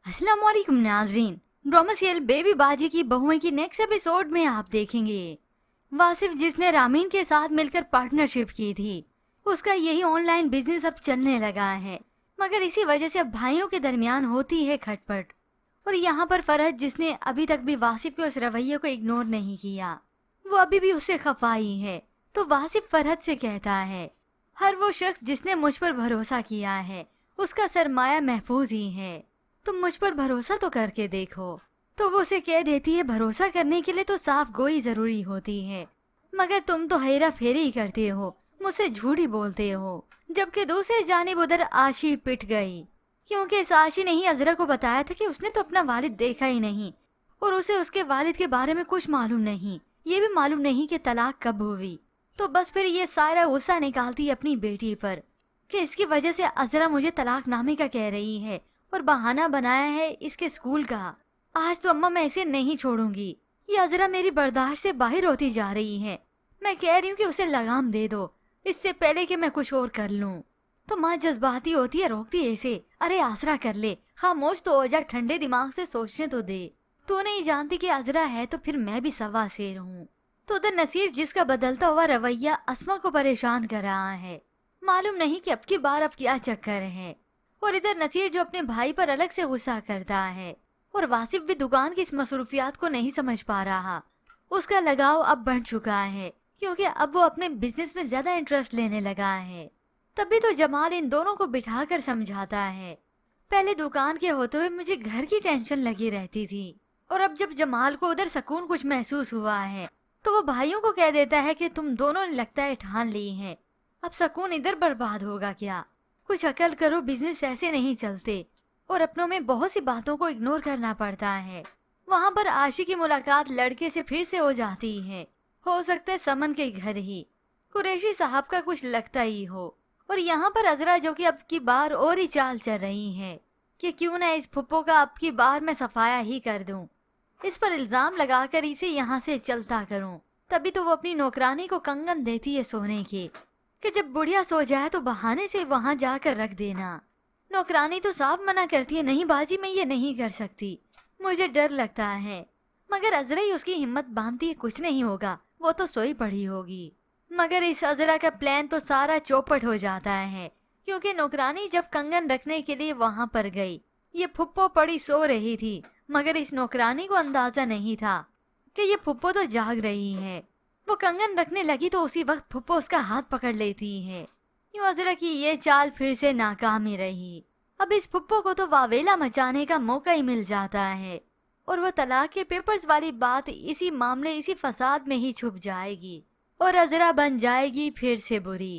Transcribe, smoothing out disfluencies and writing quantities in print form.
अस्सलाम वालेकुम नाजरीन। ड्रामा सीरियल बेबी बाजी की बहुएं की नेक्स्ट एपिसोड में आप देखेंगे वासिफ जिसने रामीन के साथ मिलकर पार्टनरशिप की थी, उसका यही ऑनलाइन बिजनेस अब चलने लगा है। मगर इसी वजह से अब भाइयों के दरमियान होती है खटपट। और यहाँ पर फरहत जिसने अभी तक भी वासिफ के उस रवैये को इग्नोर नहीं किया, वो अभी भी उससे खफा ही है। तो वासिफ फरहत से कहता है, हर वो शख्स जिसने मुझ पर भरोसा किया है उसका सरमाया महफूज ही है, तुम मुझ पर भरोसा तो करके देखो। तो वो उसे कह देती है, भरोसा करने के लिए तो साफ गोई जरूरी होती है, मगर तुम तो हेरा फेरी ही करते हो, मुझसे झूठी बोलते हो। जबकि दूसरी जानिब उधर आशी पिट गई, क्योंकि इस आशी ने ही अजरा को बताया था कि उसने तो अपना वालिद देखा ही नहीं और उसे उसके वालिद के बारे में कुछ मालूम नहीं, ये भी मालूम नहीं कि तलाक कब हुई। तो बस फिर ये सारा गुस्सा निकालती अपनी बेटी पर कि इसकी वजह से अजरा मुझे तलाकनामे का कह रही है और बहाना बनाया है इसके स्कूल का। आज तो अम्मा मैं इसे नहीं छोड़ूंगी, ये अजरा मेरी बर्दाश्त से बाहर होती जा रही है। मैं कह रही हूँ कि उसे लगाम दे दो इससे पहले कि मैं कुछ और कर लूँ। तो माँ जज्बाती होती है, रोकती है इसे, अरे आसरा कर ले, खामोश तो हो जा, ठंडे दिमाग से सोचने तो दे। तू नहीं जानती कि अजरा है तो फिर मैं भी सवा शेर हूँ। तो उधर नसीर जिसका बदलता हुआ रवैया अस्मा को परेशान कर रहा है, मालूम नहीं कि अब की बार अब क्या चक्कर है। और इधर नसीर जो अपने भाई पर अलग से गुस्सा करता है, और वासिफ भी दुकान की इस मसरूफियात को नहीं समझ पा रहा। उसका लगाव अब बढ़ चुका है क्योंकि अब वो अपने बिजनेस में ज्यादा इंटरेस्ट लेने लगा है। तभी तो जमाल इन दोनों को बिठाकर समझाता है, पहले दुकान के होते हुए मुझे घर की टेंशन लगी रहती थी, और अब जब जमाल को उधर सुकून कुछ महसूस हुआ है तो वो भाइयों को कह देता है कि तुम दोनों ने लगता है ठान ली है, अब सुकून इधर बर्बाद होगा क्या, कुछ अकल करो, बिजनेस ऐसे नहीं चलते। और अपनों में बहुत सी बातों को इग्नोर करना पड़ता है। वहाँ पर आशी की मुलाकात लड़के से फिर से हो जाती है, हो सकता है समन के घर ही, कुरैशी साहब का कुछ लगता ही हो। और यहाँ पर अजरा जो कि अब की बार और ही चाल चल रही है कि क्यों ना इस फुप्पो का अब की बार मैं सफाया ही कर दूं, इस पर इल्जाम लगाकर इसे यहाँ से चलता करूं। तभी तो वो अपनी नौकरानी को कंगन देती है सोने के कि जब बुढ़िया सो जाए तो बहाने से वहाँ जाकर रख देना। नौकरानी तो साफ मना करती है, नहीं बाजी मैं ये नहीं कर सकती, मुझे डर लगता है। मगर अजरा ही उसकी हिम्मत बांधती है, कुछ नहीं होगा, वो तो सोई पड़ी होगी। मगर इस अजरा का प्लान तो सारा चौपट हो जाता है क्योंकि नौकरानी जब कंगन रखने के लिए वहाँ पर गई, ये फुप्पो पड़ी सो रही थी, मगर इस नौकरानी को अंदाजा नहीं था कि ये फुप्पो तो जाग रही है। वो कंगन रखने लगी तो उसी वक्त फुप्पो उसका हाथ पकड़ लेती है। यूं अजरा की ये चाल फिर से नाकाम ही रही। अब इस फुप्पो को तो वावेला मचाने का मौका ही मिल जाता है और वो तलाक के पेपर्स वाली बात इसी मामले, इसी फसाद में ही छुप जाएगी और अजरा बन जाएगी फिर से बुरी।